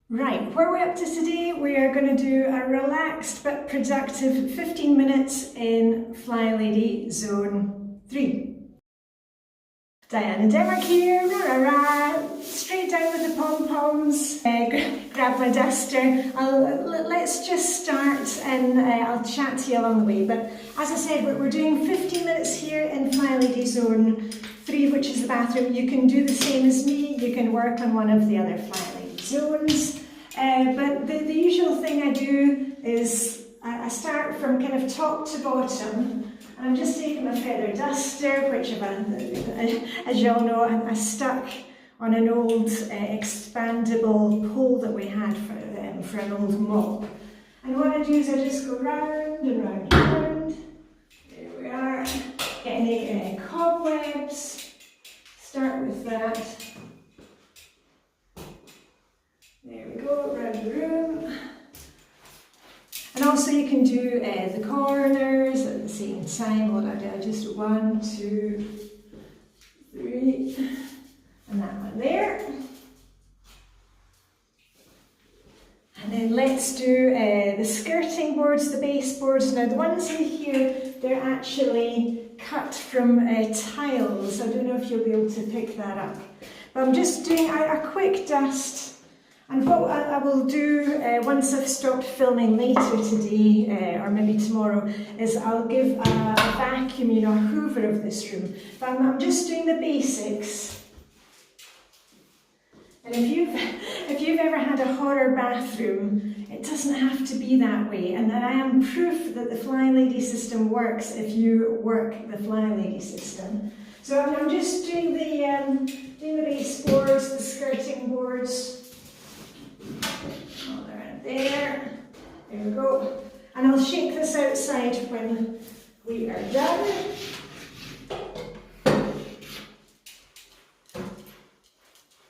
Right, where we're up to today, we are going to do a relaxed but productive 15 minutes in Flylady Zone 3. Diane and Denmark here, rah, rah, rah. Straight down with the pom-poms, grab my duster. Let's just start and I'll chat to you along the way. But as I said, we're doing 15 minutes here in Flylady Zone 3, which is the bathroom. You can do the same as me, you can work on one of the other Flylady zones. But the usual thing I do is I start from kind of top to bottom. And I'm just taking my feather duster, which as you all know, I stuck on an old expandable pole that we had for an old mop. And what I do is I just go round and round and round. There we are. Getting cobwebs. Start with that. There we go, around the room. And also you can do the corners at the same time. What I do, just 1, 2, 3, and that one there. And then let's do the skirting boards, the baseboards. Now the ones in here, they're actually cut from tiles. I don't know if you'll be able to pick that up. But I'm just doing a quick dust. And what I will do once I've stopped filming later today, or maybe tomorrow, is I'll give a vacuum, a hoover of this room. But I'm just doing the basics. And if you've ever had a horror bathroom, it doesn't have to be that way. And I am proof that the Flylady system works if you work the Flylady system. So I'm just doing the baseboards, the skirting boards. There we go. And I'll shake this outside when we are done.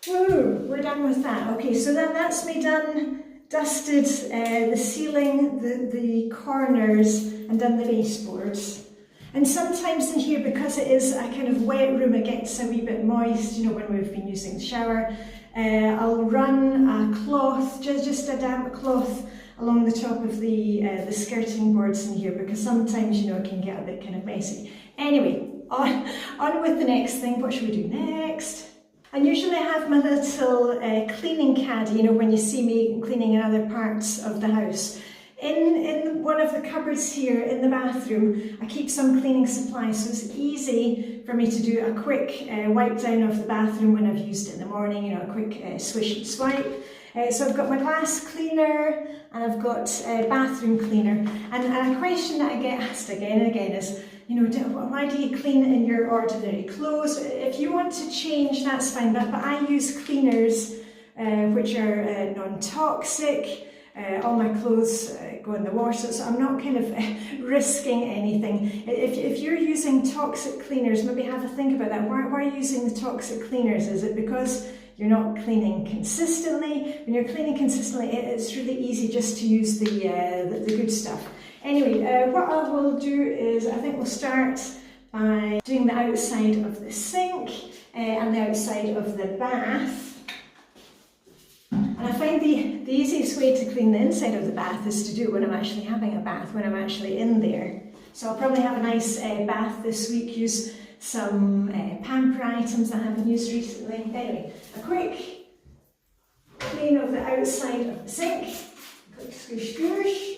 Woo, we're done with that. Okay, so that's me done, dusted the ceiling, the corners, and done the baseboards. And sometimes in here, because it is a kind of wet room, it gets a wee bit moist, when we've been using the shower. I'll run a cloth, just a damp cloth, along the top of the skirting boards in here, because sometimes, it can get a bit kind of messy. Anyway, on with the next thing. What should we do next? I usually have my little cleaning caddy, when you see me cleaning in other parts of the house. In one of the cupboards here in the bathroom, I keep some cleaning supplies, so it's easy for me to do a quick wipe down of the bathroom when I've used it in the morning, a quick swish and swipe. So I've got my glass cleaner and I've got bathroom cleaner. And a question that I get asked again and again is, why do you clean in your ordinary clothes? If you want to change, that's fine, but I use cleaners which are non-toxic. All my clothes go in the wash, so I'm not kind of risking anything. If you're using toxic cleaners, maybe have a think about that. Why are you using the toxic cleaners? Is it because you're not cleaning consistently? When you're cleaning consistently, it's really easy just to use the good stuff. Anyway, what I will do is, I think we'll start by doing the outside of the sink and the outside of the bath. And I find the easiest way to clean the inside of the bath is to do it when I'm actually having a bath, when I'm actually in there. So I'll probably have a nice bath this week, use some pamper items I haven't used recently. Anyway, a quick clean of the outside of the sink. Quick squish squish.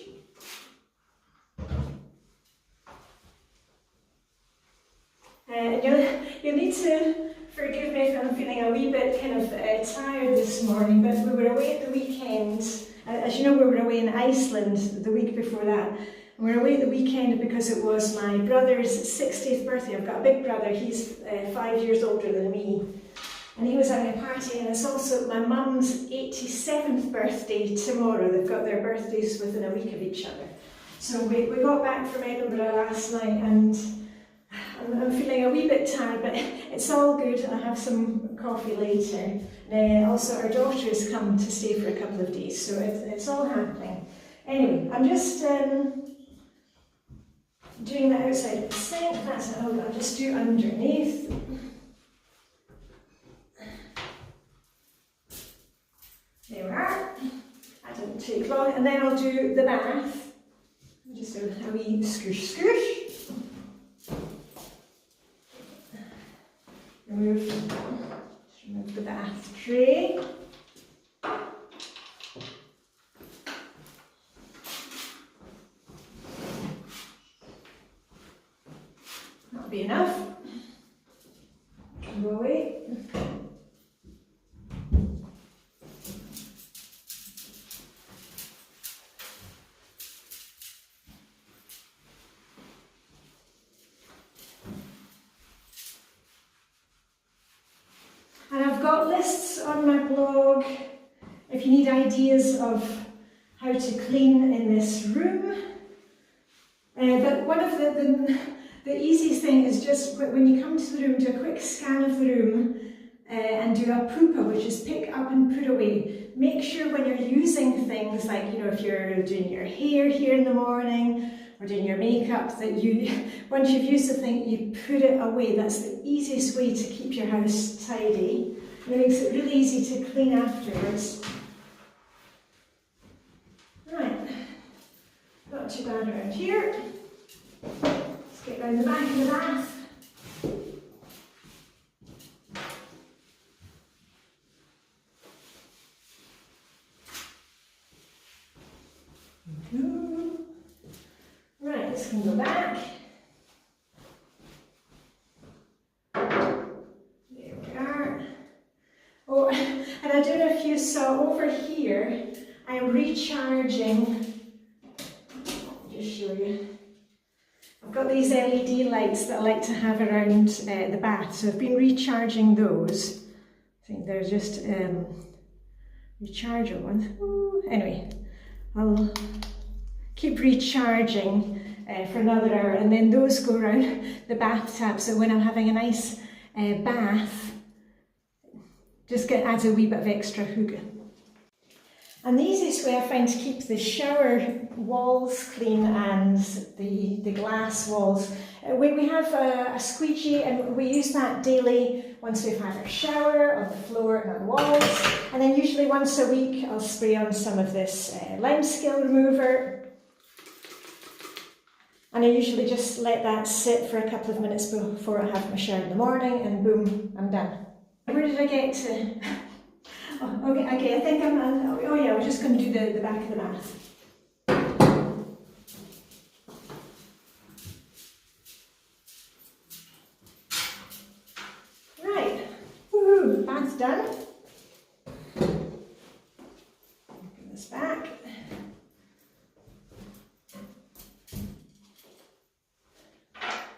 You'll need to forgive me if I'm feeling a wee bit kind of tired this morning, but we were away at the weekend. As you know, we were away in Iceland the week before that. And we were away at the weekend because it was my brother's 60th birthday. I've got a big brother, he's 5 years older than me. And he was having a party, and it's also my mum's 87th birthday tomorrow. They've got their birthdays within a week of each other. So we got back from Edinburgh last night, and I'm feeling a wee bit tired, but it's all good. I'll have some coffee later. Also, our daughter has come to stay for a couple of days, so it's all happening. Anyway, I'm just doing the outside of the sink. That's it. I'll just do underneath. There we are. didn't take long. And then I'll do the bath. Just a wee scoosh scoosh. Remove the bath tray. That'll be enough. Go away. And I've got lists on my blog if you need ideas of how to clean in this room. But one of the easiest thing is just when you come to the room, do a quick scan of the room and do a pooper, which is pick up and put away. Make sure when you're using things like, you know, if you're doing your hair here in the morning or doing your makeup, that you, once you've used the thing, you put it away. That's the easiest way to keep your house tidy. And it makes it really easy to clean afterwards. Right, not too bad around here. Let's get round the back of the bath. Right, this can go back. There we are. Oh, and I don't know if you saw over here, I'm recharging. I'll just show you. I've got these LED lights that I like to have around the bath, so I've been recharging those. I think they're just rechargeable ones. Ooh. Anyway, I'll keep recharging for another hour, and then those go around the bathtub, so when I'm having a nice bath, just adds a wee bit of extra hygge. And the easiest way I find to keep the shower walls clean and the glass walls, we have a squeegee, and we use that daily once we've had our shower, on the floor and on walls. And then usually once a week I'll spray on some of this lime scale remover. And I usually just let that sit for a couple of minutes before I have my shower in the morning, and boom, I'm done. Where did I get to? Oh, okay, I think oh yeah, we're just going to do the back of the bath. Right, woohoo, bath's done. Bring this back.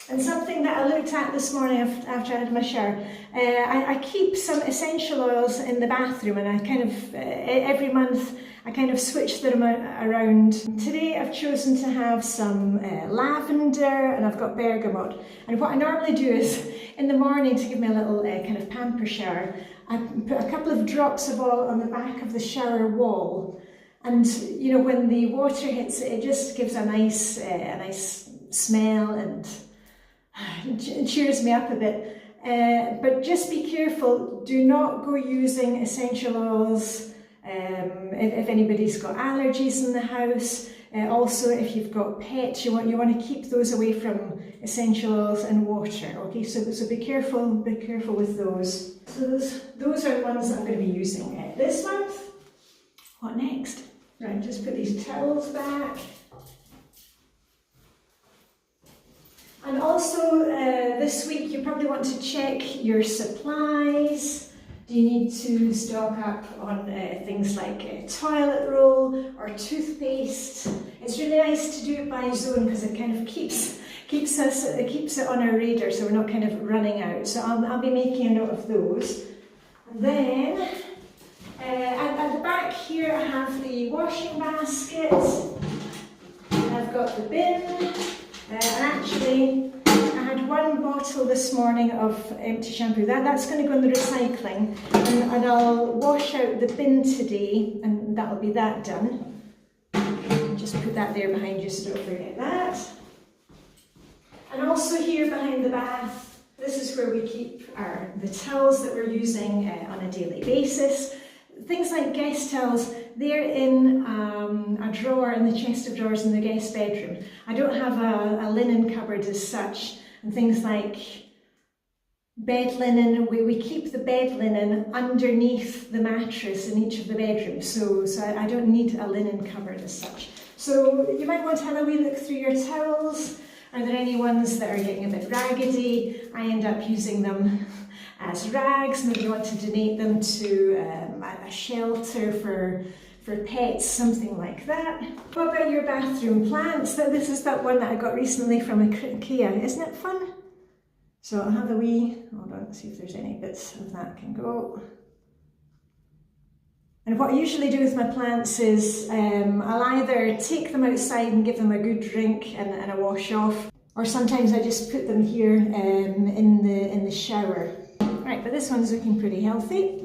And something that I looked at this morning after I had my shower, I keep some essential oils in the bathroom, and I kind of, every month, I kind of switch them around. Today I've chosen to have some lavender, and I've got bergamot. And what I normally do is, in the morning, to give me a little kind of pamper shower, I put a couple of drops of oil on the back of the shower wall. And, you know, when the water hits it, it just gives a nice smell, and it cheers me up a bit. But just be careful, do not go using essential oils if anybody's got allergies in the house. Also, if you've got pets, you want to keep those away from essential oils and water. Okay, so be careful with those. So those are the ones that I'm going to be using this month. What next? Right, just put these towels back. And also this week you probably want to check your supplies. Do you need to stock up on things like toilet roll or toothpaste? It's really nice to do it by zone, because it kind of keeps it on our radar, so we're not kind of running out. So I'll be making a note of those. And then at the back here I have the washing basket. I've got the bin. And actually, I had one bottle this morning of empty shampoo. That's going to go in the recycling, and I'll wash out the bin today, and that'll be that done. Just put that there behind you so don't forget that. And also here behind the bath, this is where we keep the towels that we're using on a daily basis. Things like guest towels, they're in drawer in the chest of drawers in the guest bedroom. I don't have a linen cupboard as such, and things like bed linen, we keep the bed linen underneath the mattress in each of the bedrooms, so I don't need a linen cupboard as such. So you might want to have a wee look through your towels. Are there any ones that are getting a bit raggedy? I end up using them as rags. Maybe you want to donate them to a shelter for pets, something like that. What about your bathroom plants? This is that one that I got recently from IKEA. Isn't it fun? So I'll have a wee, hold on, see if there's any bits of that can go. And what I usually do with my plants is I'll either take them outside and give them a good drink and a wash off, or sometimes I just put them here in the shower. Right, but this one's looking pretty healthy.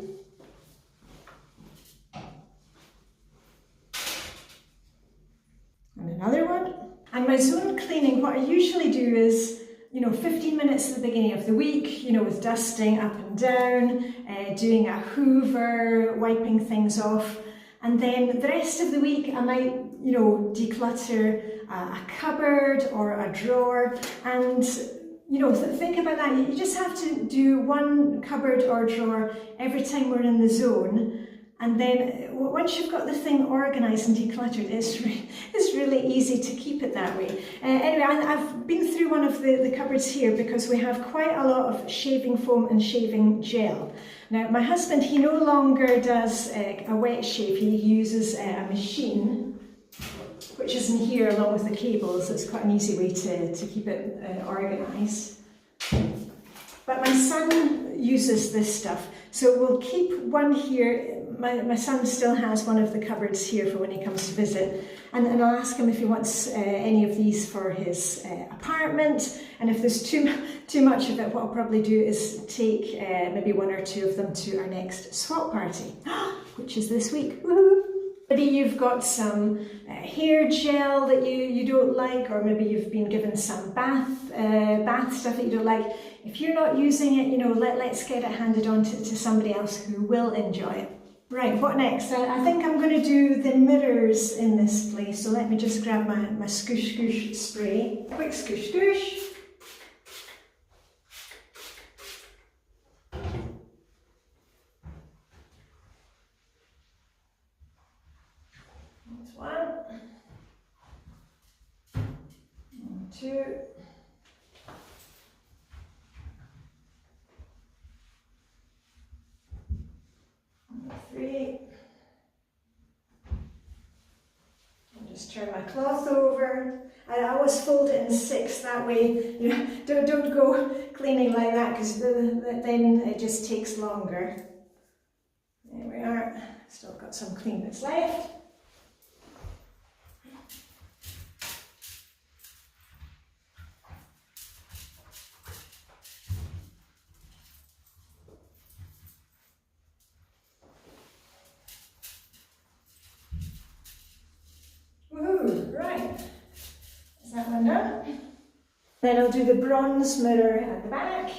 And another one. And my zone cleaning, what I usually do is, 15 minutes at the beginning of the week, with dusting up and down, doing a hoover, wiping things off. And then the rest of the week I might, declutter a cupboard or a drawer. And, think about that. You just have to do one cupboard or drawer every time we're in the zone. And then once you've got the thing organised and decluttered, it's really easy to keep it that way. Anyway, I've been through one of the cupboards here because we have quite a lot of shaving foam and shaving gel. Now, my husband, he no longer does a wet shave. He uses a machine, which is in here along with the cables. It's quite an easy way to keep it organised. But my son uses this stuff, so we'll keep one here. My son still has one of the cupboards here for when he comes to visit, and I'll ask him if he wants any of these for his apartment. And if there's too much of it, what I'll probably do is take maybe one or two of them to our next swap party, which is this week. Woohoo! Maybe you've got some hair gel that you don't like, or maybe you've been given some bath stuff that you don't like. If you're not using it, let's get it handed on to somebody else who will enjoy it. Right, what next? I think I'm going to do the mirrors in this place, so let me just grab my Scoosh Scoosh spray. Quick Scoosh Scoosh. That's one. And two. Three. I'll just turn my cloth over. I always fold it in six, that way don't go cleaning like that, because then it just takes longer. There we are. Still got some clean bits left. Right, is that one done? Then I'll do the bronze mirror at the back.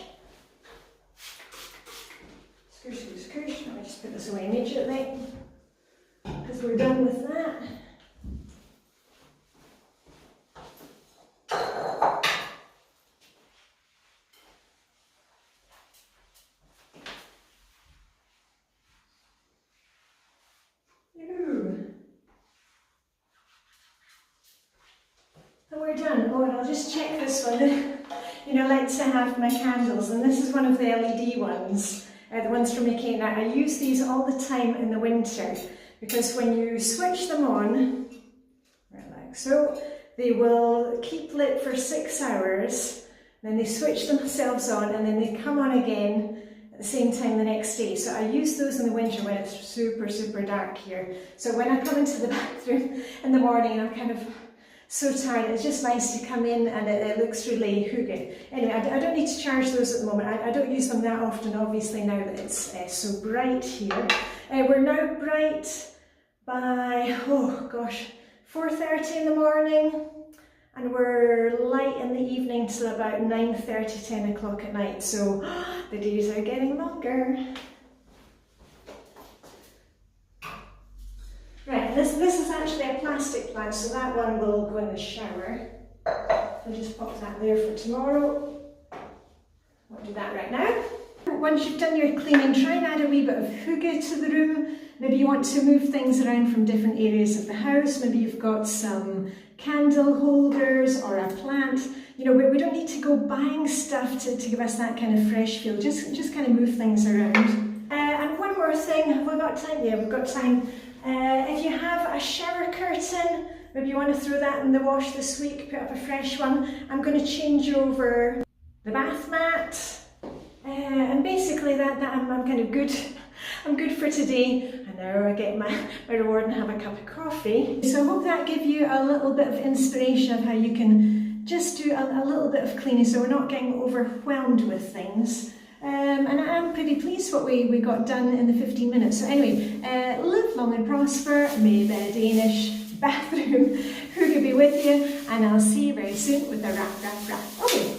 Scoosh, scoosh, scoosh. Let me just put this away immediately, because we're done with that. We're done. Oh, and I'll just check this one. I like to have my candles, and this is one of the LED ones, the ones from IKEA. Now, I use these all the time in the winter, because when you switch them on, right like so, they will keep lit for 6 hours, then they switch themselves on, and then they come on again at the same time the next day. So I use those in the winter when it's super, super dark here. So when I come into the bathroom in the morning, I'm kind of so tired, it's just nice to come in and it looks really hygge. Anyway, I don't need to charge those at the moment. I don't use them that often, obviously, now that it's so bright here. We're now bright by, 4:30 in the morning, and we're light in the evening till about 9:30, 10 o'clock at night. So the days are getting longer. Right, this is actually a plastic plant, so that one will go in the shower. I'll just pop that there for tomorrow. I'll do that right now. Once you've done your cleaning, try and add a wee bit of hygge to the room. Maybe you want to move things around from different areas of the house. Maybe you've got some candle holders or a plant. You know, we don't need to go buying stuff to give us that kind of fresh feel. Just kind of move things around. And one more thing, have we got time? Yeah, we've got time. If you have a shower curtain, maybe you want to throw that in the wash this week, put up a fresh one. I'm going to change over the bath mat. And basically that I'm kind of good. I'm good for today. And now I get my reward and have a cup of coffee. So I hope that gave you a little bit of inspiration of how you can just do a little bit of cleaning so we're not getting overwhelmed with things. And I'm pretty pleased what we got done in the 15 minutes. So anyway, live long and prosper. May the Danish bathroom hygge be with you. And I'll see you very soon with a wrap. Okay.